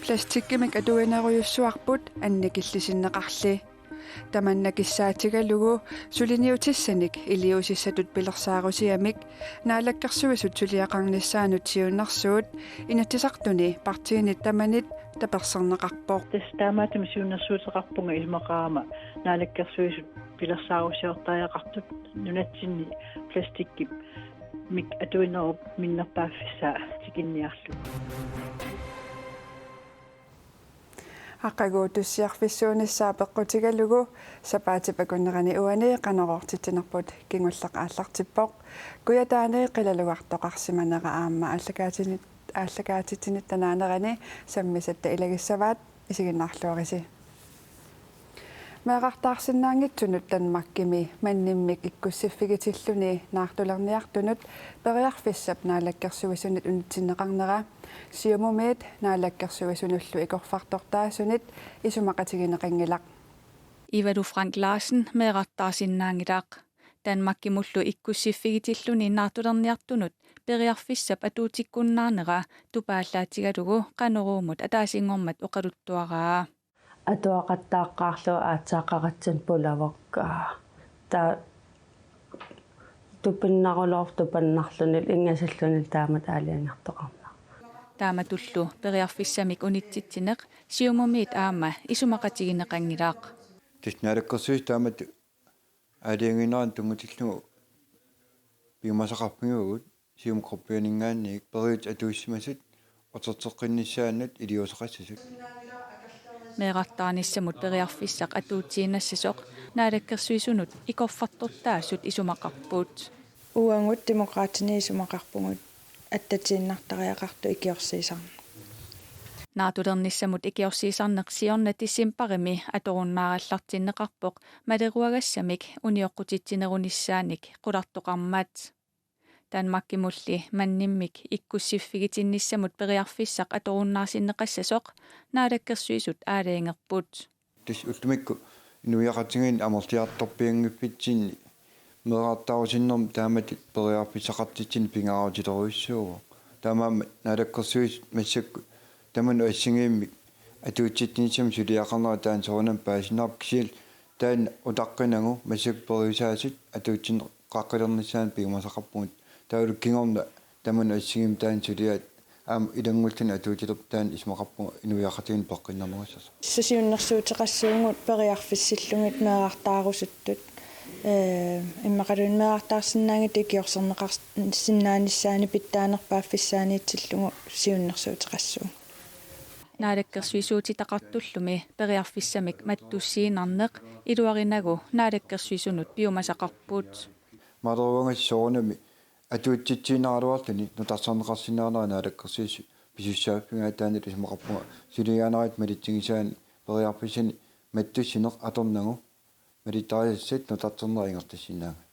Plastikkimik atuineruyussuarput annikillisinneqarli tamannakissaatigalugu suliniutissanik iliusissatut pilersaarusiamik naalakkерсуисут сулиақарнissaanut siunnarsuut inattisartuni partiinit tamanit taperserneqarpoq тастаамаатум сиуннэрсуутеқарпунга илмақаама наалаккерсуисут пилерсаарусиортариақартут нунатсинни пластиккип мик атуинеруп миннерпааффисаа тикинниарлу аққагуутуссиарфиссуунissaа пеққутигалугу сапаатипакуннерани уани қанерортитинерпут кингуллеқ ааллартиппоқ куятаани қилалуартоқарсиманера аама ааллагаатитинит танаанерани саммисатта илагиссаваат исигиннаарлуариси меқартаарсинаангитсунут танмаккими манниммик иккуссиффигитиллуни наартулерниартунут периарфиссап наалаккерсуисунит унитсиннеқарнера сиумумиит наалаккерсуисунуллу икорфартортаасунит исумақатигинеқингилақ Ivadu Frank Larsen меқартаарсинаангилаақ танмаккимуллу иккуссиффигитиллуни наартулерниартунут периарфиссап атуутиккуннаанера тупааллаатигалугу қанеруумут атаасингормат оқалуттуараа атуақаттааққаарлу аатсааққаратсан пулавоккаа та тупиннарулоор тупаннарлунил ингасаллунил таамат аалиангартоқарна тааматуллу периарфиссамик унитситсинеқ сиумумиит аама исумақатигинеқангилаақ тиснаалаккерсуис таамат аалиангинеран тунгутиллугу пиумасақарпингугут сиумкорпианингаанник периут атууссимасут отертеққиннissaаннат илиусеқассасут меқартааниссамут периарфиссақ атуутиинассасоқ наалаккерсуисунут икорфартортаассут исумақарпуут уангут демократини исумақарпугут аттатииннартариақарту икиорсиисарна наатулерниссамут икиорсиисарнеқсиорна тиссимпарими аторуннаараллартиннеқарпоқ малеруагассамик униоққутитсинерунissaаник қулартоқармаат танмаккимулли манниммик иккуссиффигитиннissamут периарфиссақ аторуннаарсиннеқассасоқ наалаккерсуисут аалаингерпут тис уттумикку инуяқатингин амортиарторпиангиппитсинни мерартаарусиннерм таамат периарфиссақартитсин пингараутилеруиссууго таамаама наалаккерсуис массакку таман ассингииммик атуутситнисам сулиақарнера таан соонам паасинааркисил таан утаққинагу массак периусаасит атуутсин қаққилернissaан пигмасақарпугут таулу кингорна таман ассигим таан сулиат аам илангултин атуутилер таан исмақарпуга инуяқатигин паққиннамуассас сасиуннэрсуутеқассуугут периарфиссиллугит меартаарусуттут иммақалун меартаарсинаангит икиорсернеқарсиннаанissaани питтаанерпааффиссааниитсиллугу сиуннэрсуутеқассуу наалаккерсуисуутитақартуллуми периарфиссамик маттуссиинарнеқ илуаринагу наалаккерсуисунут пиумасақарпуут малеруангассоорнами атуутситсиинааруарлуни нутарсарнеқарсинаанера наалаккерсуису писуссааффингаа таанит исмақарпуга сулигаанарит малитсигисаани периарфиссани маттуссинеқ аторнагу малитариассат нутартернерингертассинаага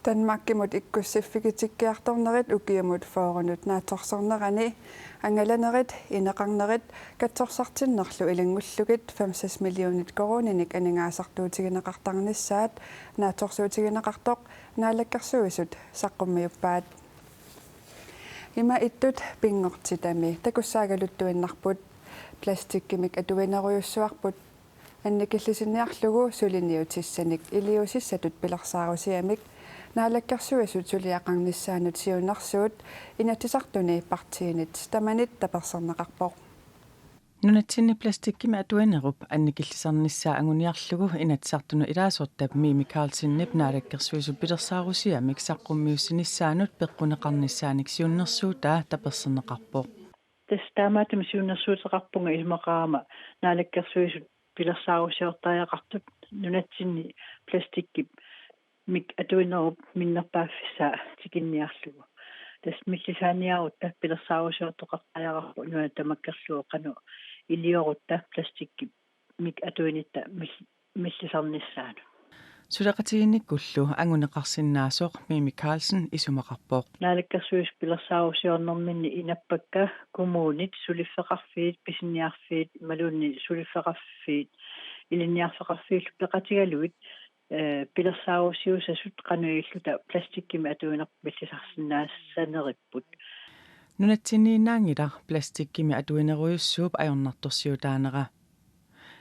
танмаккимут иккуссиффигитиккиарторнерит укиамут фоорунут нааторсернерани ангаланерит инеқарнерит катсорсартиннерлу илангуллугит 5 миллионит корониник анингаасартуутигинеқартарнissaат нааторсуутигинеқартоқ наалаккерсуисут саққуммиуппаат има иттут пингортитами такуссаагалуттуиннарпут пластиккимик атуинеруйуссуарпут анникиллисинниарлугу сулиниутиссаник илиусиссатут пилерсаарусиамик наалаккерсуисут сулиақарнissaанут сиуннарсуут инатисартуни партиинит таманит таперсернеқарпоқ нунатсинни пластиккими атуинеруп анникиллисарнissaа агуниарлугу инатсартуну илаасуортап Мими Карлсиннип наалаккерсуису пилерсаарусиамик саққуммиуссинissaанут пеққунеқарнissaаник сиуннэрсуутаа таперсернеқарпоқ тастаамаатум сиуннэрсуутеқарпунга илмақаама наалаккерсуисут пилерсаарусиортариақартут нунатсинни пластиккип мик атуинеруп миннерпааффисаа тикинниарлугу тас миллисааниарутта пилерсаарусиортоқартариақарпу нуна тамаккерлуо қану илиорутта пластиккип мик атуинитта миллисарнissaanu сулеқатигинниккуллу ангунеқарсиннаасоқ Мими Карлсен исумақарпоқ наалаккерсуис пилерсаарусиорнэрминни инаппакка коммуунит сулиффеқарфиит писинниарфиит малуунни сулиффеқарфиит илинниарфеқарфииллу пеқатигалуит пилерсаарусиусасут қануиллута пластиккими атуинерп миллисарсинаассанериппут Nunatsinniinaangila plastikkimi atuineruyussuup ajornartorsiutaanera.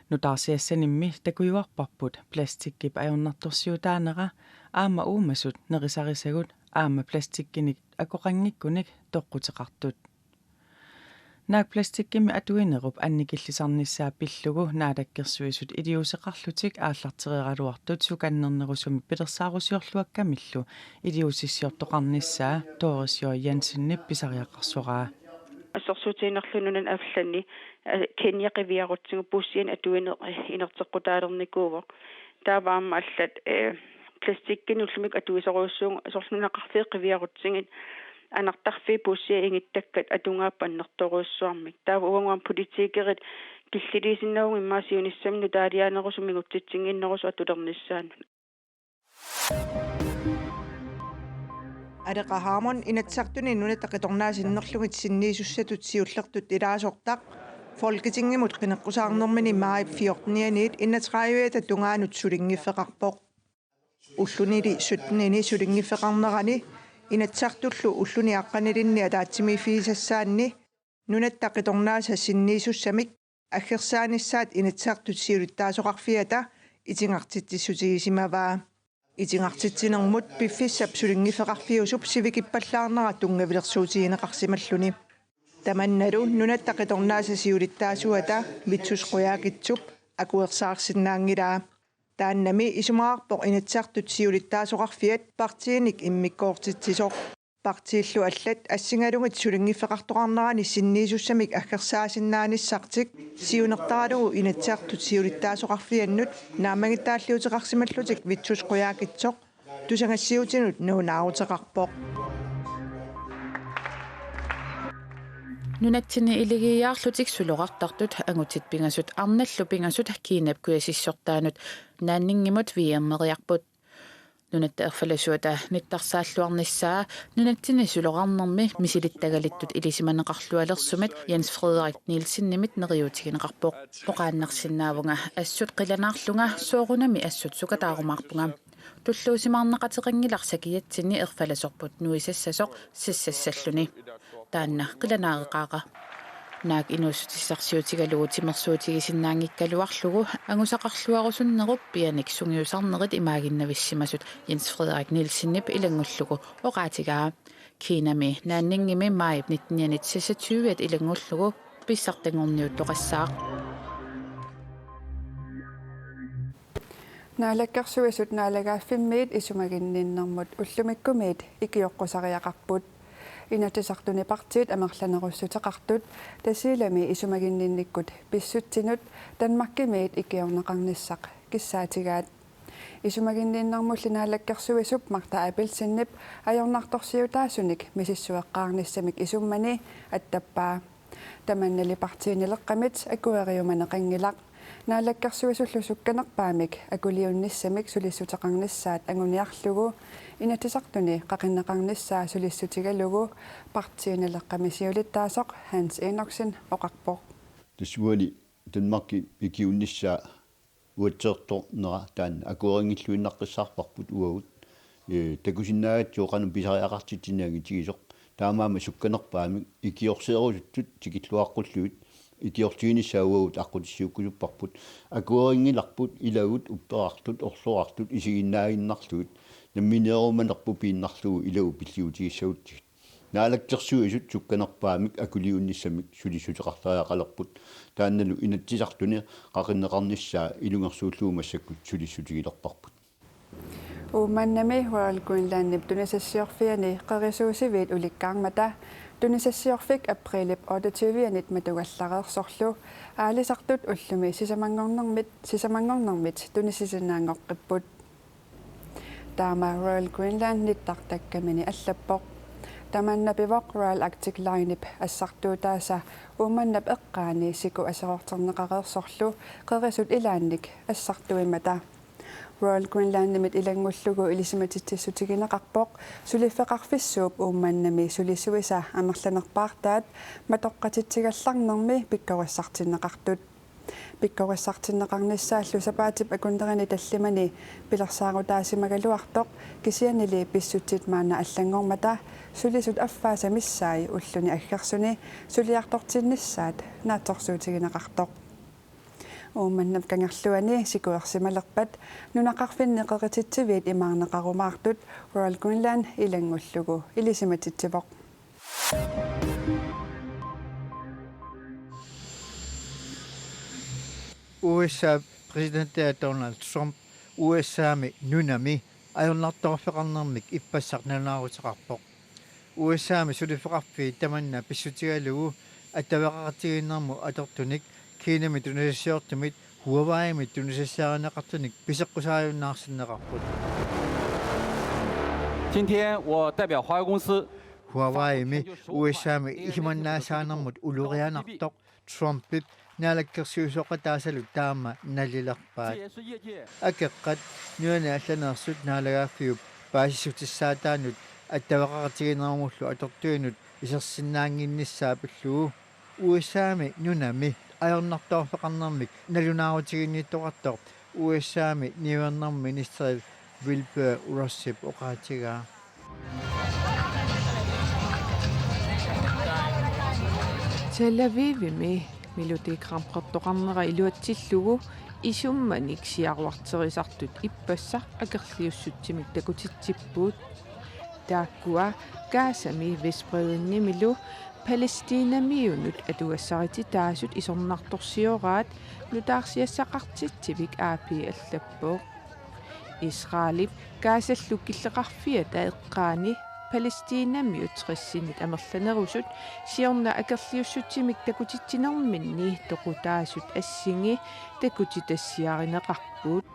Nutarsiassanimmi takujuarparput plastikkip ajornartorsiutaanera aama uumasut nerisarisagut aama plastikkinik akoqanngikkunik toqqutеqartut. Naak plastikkimi atuinerup annikillisarnissaa pillugu naalakkersuisut iliuseqarlutik aallarteriqaluartut sukannernerusumi pilersaarusiorluakkamillu iliusissiortoqarnissaa Toorisio Jensen pisariaqarsoraa. Assorsuutiinerlununan avllanni kenyaqiviarutsingu pussian atuine inerteqqutaalernikууvo taavaamma allat plastikkin ullumik atuisoruussuungu asorlunaqarfiiqiviarutsingit anartarfi pussia ingittakkat atungaappannertoruussuarmik taava uanguam politiikerit killiliisinnaugu immaasiunissami nutaaliaanerusumigutsitsinginnerusu atulernissaanu Adeqahaamon inatsartuni nunataqqitornaasinnerlugit sinniisussatut siullertut ilaasortaq Folketingimut qineqqusaarnermini maip 14 innatraajuata tungaanut sulingiffeqarpoq ullunili 17 sulingiffeqarnerani inatsartullu ulluni aqqanilinni ataatsimifiisassaanni nunattaqqitornaasa sinniisussamik аггерсааниссаат инатсаартут сиулиттаасоқарфиата итинартитсисутигисимаваа итингартитсинермут пиффиссап сулингифеқарфиусуп сивикиппаллаарнера тунгавилерсуутигинеқарсималлуни таманналу нунаттақиторнааса сиулиттаасуата митсусқуяакитсуп акуерсаарсинаангилаа тааннами исумаарпоқ инатсаартут сиулиттаасоқарфиат партииник иммиккоортитсисоқ партииллу аллат ассингалугит сулингиффеқартоқарнерани синниисуссамик аггерсаасиннааниссартик сиунертаралугу инатсаартут сиулиттаасоқарфианнут наамагиттааллиутеқарсималлутик витсусқуяакитсоқ тусангассиутинут нуунаарутеқарпоқ нунатсини илигиаарлутик сулоқартартут ангутит пингасут арналлу пингасут кинап куясиссортаанут нааннингимут виермериарпут нунатта ерфаласуата ниттарсааллуарниссаа нунатсини сулоқарнерми мисилиттагалиттут илисиманеқарлуалерсумат Jens Frederik Nielsen-нимит нериутигинеқарпоқ оқааннарсинаавунга ассут қиланаарлунга соорунами ассут сукатаарумаарпунга туллуусимаарнеқатеқангиларсакиатсини ерфаласорпут нуисассасоқ сиссассаллуни таанна қиланаареқааqa наак инуссутиссарсиутигалугу тимерсуутигисиннаангиккалуарлугу ангусақарлуарусуннеруп пианик сунгиусарнерит имаагиннависсимасут Jens Frederik Nielsen-нип илангуллугу оқаатигаа кинами нааннингими маип 1926 илангуллугу писсартангорниуттоқассаа наалаккерсуисут наалагааффиммиит исумагинниннэрмут уллумиккумиит икиоққусариақарпут инатисартуни партиит амерланеруссутеқартут тасилами исумагиннинниккут писсутсинут танмаккимиит икиорнеқарниссақ киссаатигаат исумагинниннэрмулли наалаккерсуисуп марта апилсиннип ajornartorsiutaasunik мисиссуэққарниссамик исуммани аттаппаа таманнали партиинилеққамит акуэриуманеқангилақ наалаккерсуисуллу сукканерпаамик акулиунниссамик сулиссутеқарнissaат ангуниарлугу инатисартуни қақиннеқарниссаа сулиссутигалугу партиинилеққамисиулиттаасоқ Hans Enoksen оқарпоқ тисуали танмарки икиунниссаа уатсеэрторнера таан акуэрингиллуиннаққиссаарпарпут уагут такусиннаагат жооқану писариақартитсинааги тигисоқ таамаама сукканерпаамик икиорсеерусуттут тикиллуаққуллуит икиортигиниссаагуут аққутиссиуккусуппарпут акуэрингиларпут илагут упперартут орлуартут исигиннаагиннарлугут намминееруманерпу пииннарлугу илагу пиллиутигиссагутсигит наалактерсуисут сукканерпаамик акулиунниссамик сулиссутеқартариақалерпут таанналу инатсисартуни қақиннеқарниссаа илунгерсууллуумассаккут сулиссутигилерпарпут ууманнами Royal Greenland тунисассиорфиани қерисуусивиит уликкаармата тунисассиорфик априлип 28-нит матугаллареерсорлу аалисартут уллуми сисамангорнэрмит тунисисинаангоққиппут таама Royal Greenland ниттартаккамини аллаппоқ таманнапивоқ Royal Arctic Line-ип ассартуутааса ууманнап эққаани сику асеқортернеқареерсорлу қерисут илаанник ассартуимата Royal Greenland-нимит илангуллугу илисиматитсутигинеқарпоқ сулиффеқарфиссууп уумманнами сулиссуиса амерланерпаартаат матоққатитсигалларнерми пиккориссартиннеқартут Pikkorisartinneqarnissaалlu sapaatip akunderani tallimani pilersaaruutaasimaгаluartoq kisianili pissutit maana allangormata sulisut affaasamissaai ulluni aggersuni suliartortinnissaat naattorsuutigineqartoq uumannam kangerluani sikuersimalerpat nunaqarfinneqeqititsiviit imaarneqarumaartut Royal Greenland ilangullugu ilisimatittivoq USA president Donald Trump USAmi nunami ajornartorfeqarnermik ippassarnanaaruteqarpoq USAmi sulifeqarfi tamanna pissutigalugu ataveqaqatigiinnermu atortunik kiinami tunisiortumit Huawei tunisisaarineqartunik piseqqusaajunnaarsinneqarput 今天我代表华为公司 Huawei USAmi ihimannaasaanarmut ulurianartoq Trumpit naalakkersiusoqataasalu taama nalilerpaat akeqqat nuani allanersut naalagaafiup paasissutissaataanut attavaqaqatiginermullu atortuinut isersinnaanginnissaapullugu USAmi nunami ajornartorfeqarnermik nalunaarutiginiittoqartoq USAmi niuerner minister Wilbur Ross oqaatigaa Tel Avivimi milutiiqarqortoqarnera iluatsillugu isummanik siaruarterisartut ippassaq akerliussutsimik takutitsippuut taakkua kaasami Vestbredden-nimilu Palestiinamiunut atuassariti isornartorsioraat nutaarsiassaqartitsivik aapi allappoq Israelip kaasallu killeqarfiata eqqaani Palestiinamiut trissinit amerlanerusut siorna akerliussutsimik takutitsinerminni toqutaasut assingi takutitassiarineqarpuut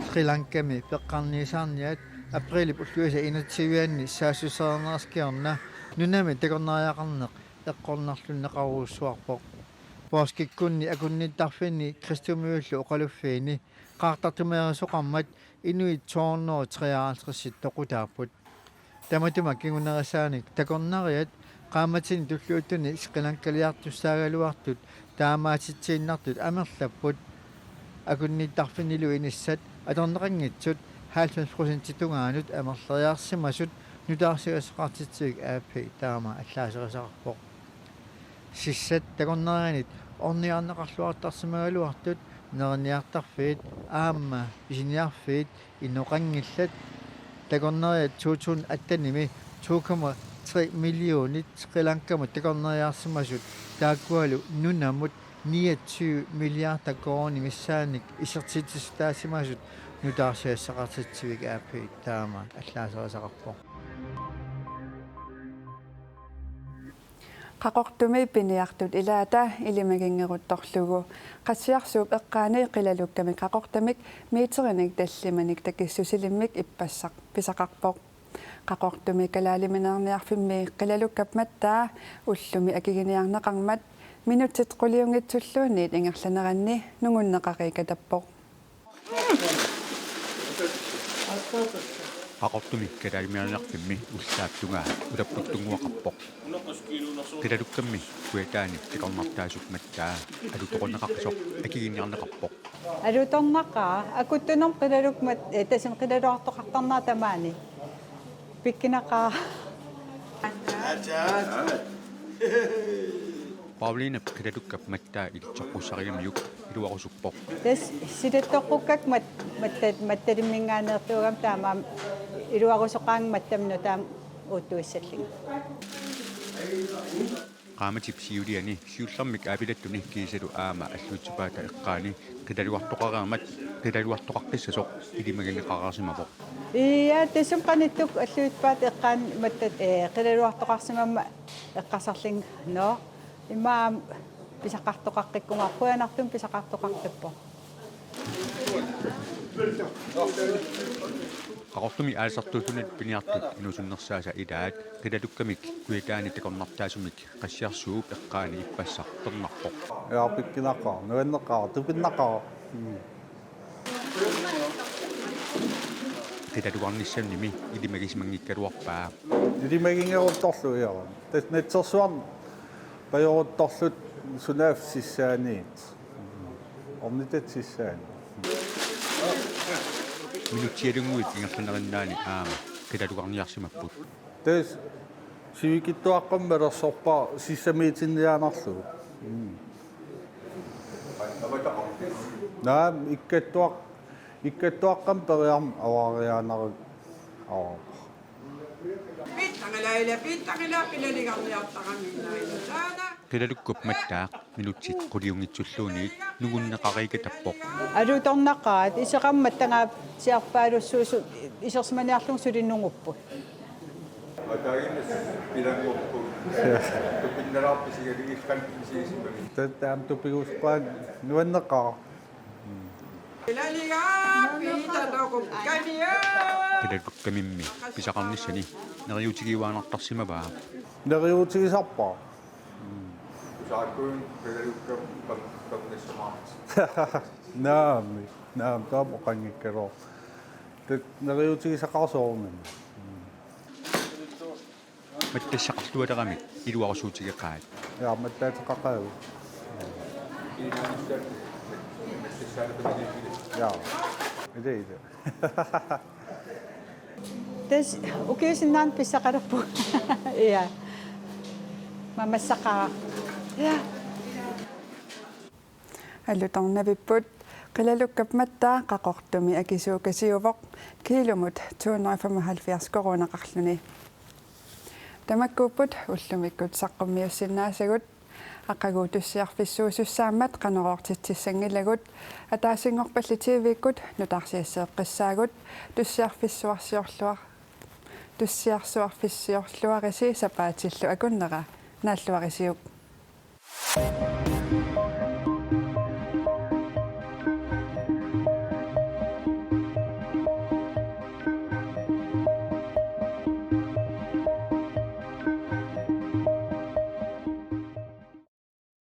Sri Lankami peqqarniisaarniat aprili ulluisa inatsivianni saassusernerskiorna nunami takornariaqarneq eqqornarlunneqaruussuarpoq pooskikkunni akunnittarfini kristumiullu oqaluffiini qaartartumeerisoqarmat inuit soornoo 53 toqutaapput tamatuma kingunerisaanik takornariat qaamatini tulluuttuni Sri-Lankaliartussaagaluartut taamaatitsiinnartut amerlapput akunnittarfinilu inissat atorneqanngitsut 90% tungaanut amerleriarsimasut nutaarsigasaqartitsivik aappi taama allaaserisaqarpoq sissat takornarianit orniarneqarluartarsimagaluartut nerniartarfiit aamma isiniarfiit innoqangillat takornariat tuutun attanimi 2,3 millionit Sri Lankama takornariarsimasut taakkualu nunamut 29 milliarder koroni missaanik isertitistaassimasut nutaarsiassaqartitsivik aappi taama allaaserisaqarpoq qaqortumi piniartut ilaata ilimagingeruttorlugu qassiarsuup eqqaani qilalukkamik qaqortamik miiterinik tallimanik takissusilimmik ippassaq pisaqarpoq qaqortumi kalaaliminерniarfimmi qilalukkap mattaa ullumi akiginiarneqarmat minutsit quliungitsulluunniit ingerlaneranni nungunneqariikatappoq qaqortumi kalaaliminерniarfimmi ullaaptungaa ulapputtunguaqarpoq qilalukkammi kuitaani tiqornartaasuk mattaa alutoqorneqaqisoq akiginiarneqarpoq alutornaqaa akuttunerm qilalukmat tasim qilaluartoqartarnaa tamaani pikkinaqaa Pauliina qilalukkap mattaa ilitsoqqussariamiuk iluarusuppoq tas silattoqqukkak mattalimingaaneertuugam taamaam iluarusoqaang mattamnu taam uuttuissalling qaamatip siuliani siullermik aapilattuni kiisalu aama alluutipaata eqqaani qilaluartoqaraamat qilaluartoqaqqissasoq ilimagineqaraarsimapoq iya tasum qanittuk alluutpaat eqqaan mattat qilaluartoqarsimamma eqqasarling no imma pisaqartoqaqqikkumarpuanartum pisaqartoqartippo qaqortumi aalsartuutunat piniartut inusunnersaasa ilaat qilalukkamik kuitaani takornartaasumik qassiarsuup eqqaani ippassaq ternarpoq yaapikkinaqaa nuanneqaa tupinnaqaa qilaluarnissamnimi ilimagismangikkaluarpaa ilimagingeruttorlu iara tas natsersuam pajoruttorlut Sunaf sissaaniit. Ornitat sissaani. Minutialunguit ingerlunerinaani aama kilaluqarniarsimapput. Tes sivikittuaqqammalersorpa sissamiitinniaanarlu. Naam ikkattuaqqam periarm avariaanarut. Kilalukkup mattaaq minutsit quliungitsulluuniit nugunneqariikatappoq. Alutornaqaat iseqammat tanga siarpaalussuusu isersmaniarlung sulinnunguppu. Atagines pilanguppu. Tupinneraappisigaligisqalpisigisipami. Taam tupigusqaan nuanneqaa. Kilalukkamimmi pisaqarnissani neriutigivaanartarsimavaa. Neriutigisarpa. Saakkuun kilalukkam qamnissamaat. Naam taam oqangikkalo. Tat neriutigisaqarsoornam. Mattassaqarluateramik iluarusuutigeqaat. Ja mattaataqaqaagu. Ja. Det. Tes ukiusinnaan pissaqarappu. Ja. Mamassaqa. Ja. Allutornavipput qilalukkap mattaa qaqortumi akisuukasiuvoq kiilumut 275 koronaqarluni. Tamakkuupput ullumikkut saqqummiussinaasagut aqaguutussiarfissuusussaammat qanorortitsissangilagut ataasingorpallitiiviikkut nutarsiasseeqqissaagut tussiarsuarfissiorluarisi sapaatillu akunnera naalluarisiuk